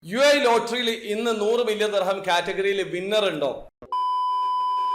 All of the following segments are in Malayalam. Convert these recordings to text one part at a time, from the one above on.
UAE ലോട്ടറിയിൽ ഇന്ന് 100 മില്യൺ ദിർഹം കാറ്റഗറിയിൽ വിന്നർ ഉണ്ടോ?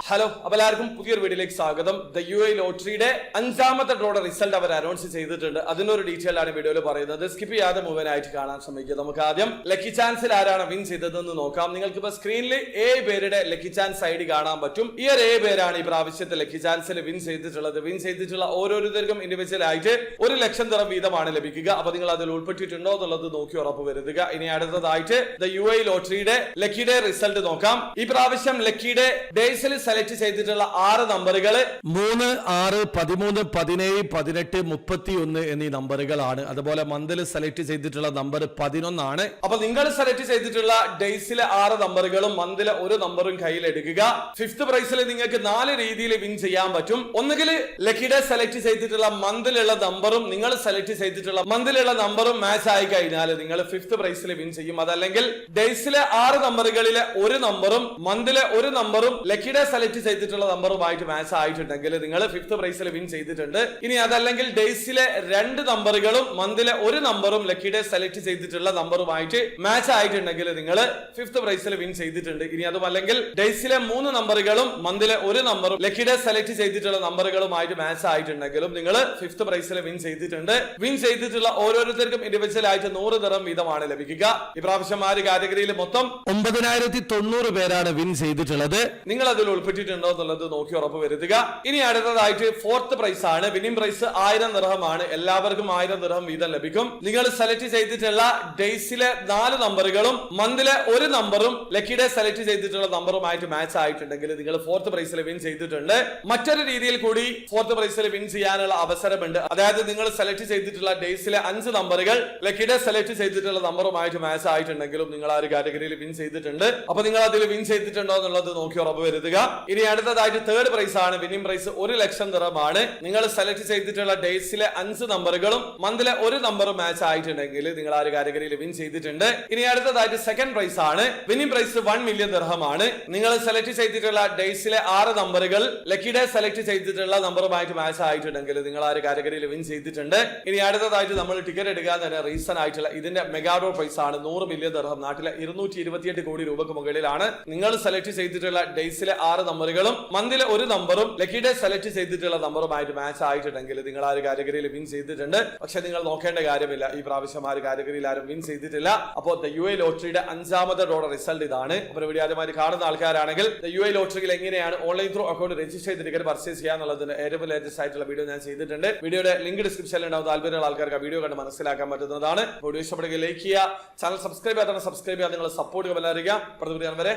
ഹലോ, അപ്പോൾ എല്ലാവർക്കും പുതിയൊരു വീഡിയോയിലേക്ക് സ്വാഗതം. UAE ലോട്ടറിയുടെ 5ാമത്തെ ഡ്രോയുടെ റിസൾട്ട് അവർ അനൗൺസ് ചെയ്തിട്ടുണ്ട്. അതിനൊരു ഡീറ്റെയിൽ ആണ് വീഡിയോയിൽ പറയുന്നത്. സ്കിപ്പ് ചെയ്യാതെ മുഴുവനായിട്ട് കാണാൻ ശ്രമിക്കുക. നമുക്ക് ആദ്യം ലക്കി ചാൻസിൽ ആരാണ് വിൻ ചെയ്തതെന്ന് നോക്കാം. നിങ്ങൾക്ക് ഇപ്പൊ സ്ക്രീനിൽ 7 പേരുടെ ലക്കി ചാൻസ് ഐഡി കാണാൻ പറ്റും. ഈ 7 പേരാണ് ഈ പ്രാവശ്യത്തെ ലക്കി ചാൻസിൽ വിൻ ചെയ്തിട്ടുള്ളത്. വിൻ ചെയ്തിട്ടുള്ള ഓരോരുത്തർക്കും ഇൻഡിവിജ്വൽ ആയിട്ട് 1 ലക്ഷം ദിർഹം വീതമാണ് ലഭിക്കുക. അപ്പൊ നിങ്ങൾ അതിൽ ഉൾപ്പെട്ടിട്ടുണ്ടോ എന്നുള്ളത് നോക്കി ഉറപ്പ് വരുത്തുക. ഇനി അടുത്തതായിട്ട് UAE ലോട്ടറിയുടെ ലക്കിയുടെ റിസൾട്ട് നോക്കാം. ഈ പ്രാവശ്യം ലക്കിയുടെ ഡേയ്സിൽ സെലക്ട് ചെയ്തിട്ടുള്ള 6 നമ്പറുകൾ 3, 6, 13, 17, 18, 31 എന്നീ നമ്പറുകളാണ്. അതുപോലെ മന്തിൽ സെലക്ട് ചെയ്തിട്ടുള്ള നമ്പർ 11 ആണ്. അപ്പൊ നിങ്ങൾ സെലക്ട് ചെയ്തിട്ടുള്ള ഡേയ്സിലെ 6 നമ്പറുകളും മന്തിലെ 1 നമ്പറും കയ്യിൽ എടുക്കുക. 5th പ്രൈസിൽ നിങ്ങൾക്ക് 4 രീതിയിൽ വിൻ ചെയ്യാൻ പറ്റും. ഒന്നുകിൽ ലക്കിയുടെ സെലക്ട് ചെയ്തിട്ടുള്ള മന്തിലുള്ള നമ്പറും നിങ്ങൾ സെലക്ട് ചെയ്തിട്ടുള്ള മന്തിലുള്ള നമ്പറും മാച്ച് ആയി കഴിഞ്ഞാൽ നിങ്ങൾ 5th പ്രൈസിൽ വിൻ ചെയ്യും. അതല്ലെങ്കിൽ ഡേയ്സിലെ 6 നമ്പറുകളിലെ 1 നമ്പറും മന്തിലെ 1 നമ്പറും ലക്കിയുടെ സെലക്ട് ചെയ്തിട്ടുള്ള നമ്പറുമായിട്ട് മാച്ച് ആയിട്ടുണ്ടെങ്കിൽ നിങ്ങൾ 5th പ്രൈസിൽ വിൻ ചെയ്തിട്ടുണ്ട്. ഇനി അതല്ലെങ്കിൽ ഡേയ്സിലെ 2 നമ്പറുകളും മന്തിലെ 1 നമ്പറും ലക്കിയുടെ സെലക്ട് ചെയ്തിട്ടുള്ള നമ്പറുമായിട്ട് മാച്ച് ആയിട്ടുണ്ടെങ്കിൽ നിങ്ങൾ 5th പ്രൈസിൽ വിൻ ചെയ്തിട്ടുണ്ട്. ഇനി അതുമല്ലെങ്കിൽ ഡേയ്സിലെ 3 നമ്പറുകളും മന്തിലെ 1 നമ്പറും ലക്കിയുടെ സെലക്ട് ചെയ്തിട്ടുള്ള നമ്പറുകളുമായിട്ട് മാച്ച് ആയിട്ടുണ്ടെങ്കിലും നിങ്ങൾ 5th പ്രൈസിൽ വിൻ ചെയ്തിട്ടുണ്ട്. വിൻ ചെയ്തിട്ടുള്ള ഓരോരുത്തർക്കും ഇൻഡിവിജ്വൽ ആയിട്ട് 100 ദിർഹം വീതമാണ് ലഭിക്കുക. ഇപ്രാവശ്യം ആ കാറ്റഗറിയിൽ മൊത്തം 9090 പേരാണ് വിൻ ചെയ്തിട്ടുള്ളത്. നിങ്ങൾ അതിൽ ഉൾപ്പെട്ടിട്ടുണ്ടോ എന്നുള്ളത് നോക്കി ഉറപ്പ് വരുത്തുക. ഇനി അടുത്തതായിട്ട് 4th പ്രൈസ് ആണ്. Winning price 1000 ദിർഹമാണ്. എല്ലാവർക്കും 1000 ദിർഹം വീതം ലഭിക്കും. നിങ്ങൾ സെലക്ട് ചെയ്തിട്ടുള്ള ഡേയ്സിലെ 4 നമ്പറുകളും മന്തിലെ 1 നമ്പറും ലക്കിയുടെ സെലക്ട് ചെയ്തിട്ടുള്ള നമ്പറുമായിട്ട് മാച്ച് ആയിട്ടുണ്ടെങ്കിൽ നിങ്ങൾ 4th പ്രൈസിൽ വിൻ ചെയ്തിട്ടുണ്ട്. മറ്റൊരു രീതിയിൽ കൂടി 4th പ്രൈസിൽ വിൻ ചെയ്യാനുള്ള അവസരമുണ്ട്. അതായത് നിങ്ങൾ സെലക്ട് ചെയ്തിട്ടുള്ള ഡേയ്സിലെ 5 നമ്പറുകൾ ലക്കിയുടെ സെലക്ട് ചെയ്തിട്ടുള്ള നമ്പറുമായിട്ട് മാച്ച് ആയിട്ടുണ്ടെങ്കിലും നിങ്ങൾ ആ ഒരു കാറ്റഗറിയിൽ വിൻ ചെയ്തിട്ടുണ്ട്. അപ്പൊ നിങ്ങൾ അതിൽ വിൻ ചെയ്തിട്ടുണ്ടോ എന്നുള്ളത് നോക്കി ഉറപ്പ് വരുത്തുക. ഇനി അടുത്തതായിട്ട് 3rd പ്രൈസ് ആണ്. വിന്നിംഗ് പ്രൈസ് 1 ലക്ഷം ദിർഹമാണ്. നിങ്ങൾ സെലക്ട് ചെയ്തിട്ടുള്ള ഡേയ്സിലെ 5 നമ്പറുകളും മന്തിലെ 1 നമ്പറും മാച്ച് ആയിട്ടുണ്ടെങ്കിൽ നിങ്ങൾ ആ ഒരു കാറ്റഗറിയിൽ വിൻ ചെയ്തിട്ടുണ്ട്. ഇനി അടുത്തതായിട്ട് 2nd പ്രൈസ് ആണ്. വിന്നിംഗ് പ്രൈസ് 1 മില്യൺ ദിർഹമാണ്. നിങ്ങൾ സെലക്ട് ചെയ്തിട്ടുള്ള ഡേയ്സിലെ 6 നമ്പറുകൾ ലക്കിയുടെ സെലക്ട് ചെയ്തിട്ടുള്ള നമ്പറുമായിട്ട് മാച്ച് ആയിട്ടുണ്ടെങ്കിൽ നിങ്ങൾ ആ ഒരു കാറ്റഗറിയിൽ വിൻ ചെയ്തിട്ടുണ്ട്. ഇനി അടുത്തതായിട്ട് നമ്മൾ ടിക്കറ്റ് എടുക്കാൻ തന്നെ റീസൺ ആയിട്ടുള്ള ഇതിന്റെ മെഗാഡോ പ്രൈസ് ആണ് 100 മില്യൺ ദിർഹം. നാട്ടിലെ 228 കോടി രൂപക്ക് മുകളിലാണ്. നിങ്ങൾ സെലക്ട് ചെയ്തിട്ടുള്ള ഡേയ്സിലെ 6 നമ്പറുകളും മന്തിലെ 1 നമ്പറും ലക്കിയുടെ സെലക്ട് ചെയ്തിട്ടുള്ള നമ്പറുമായിട്ട് മാച്ച് ആയിട്ടുണ്ടെങ്കിൽ നിങ്ങൾ ആ ഒരു കാറ്റഗറിയിൽ വിൻ ചെയ്തിട്ടുണ്ട്. പക്ഷെ നിങ്ങൾ നോക്കേണ്ട കാര്യമില്ല, ഈ പ്രാവശ്യം ആ ഒരു കാറ്റഗറിയിൽ ആരും വിൻ ചെയ്തിട്ടില്ല. അപ്പോൾ UAE ലോട്ടറിയുടെ 5ാമത്തെ ഡ്രോയുടെ റിസൾട്ട് ഇതാണ്. അപ്പോൾ വീഡിയോ ആദ്യമായി കാണുന്ന ആൾക്കാരാണെങ്കിൽ UAE ലോട്ടറിയിൽ എങ്ങനെയാണ് ഓൺലൈൻ ത്രൂ അക്കൗണ്ട് രജിസ്റ്റർ ചെയ്ത് ടിക്കറ്റ് പർച്ചേസ് ചെയ്യാന്നുള്ളതിന്റെ ഏറ്റവും ലേറ്റസ്റ്റ് ആയിട്ടുള്ള വീഡിയോ ഞാൻ ചെയ്തിട്ടുണ്ട്. വീഡിയോയുടെ ലിങ്ക് ഡിസ്ക്രിപ്ഷനിൽ ഉണ്ടാവും. താല്പര്യമുള്ള ആൾക്കാർക്ക് വീഡിയോ കണ്ട് മനസ്സിലാക്കാൻ പറ്റുന്നതാണ്. വീഡിയോ ഇഷ്ടപ്പെടുക ലൈക്ക് ചെയ്യുക, ചാനൽ സബ്സ്ക്രൈബ് ചെയ്യാൻ സബ്സ്ക്രൈബ് ചെയ്യാൻ നിങ്ങൾ സപ്പോർട്ട് ചെയ്യാൻ. വരെ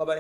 ബൈ.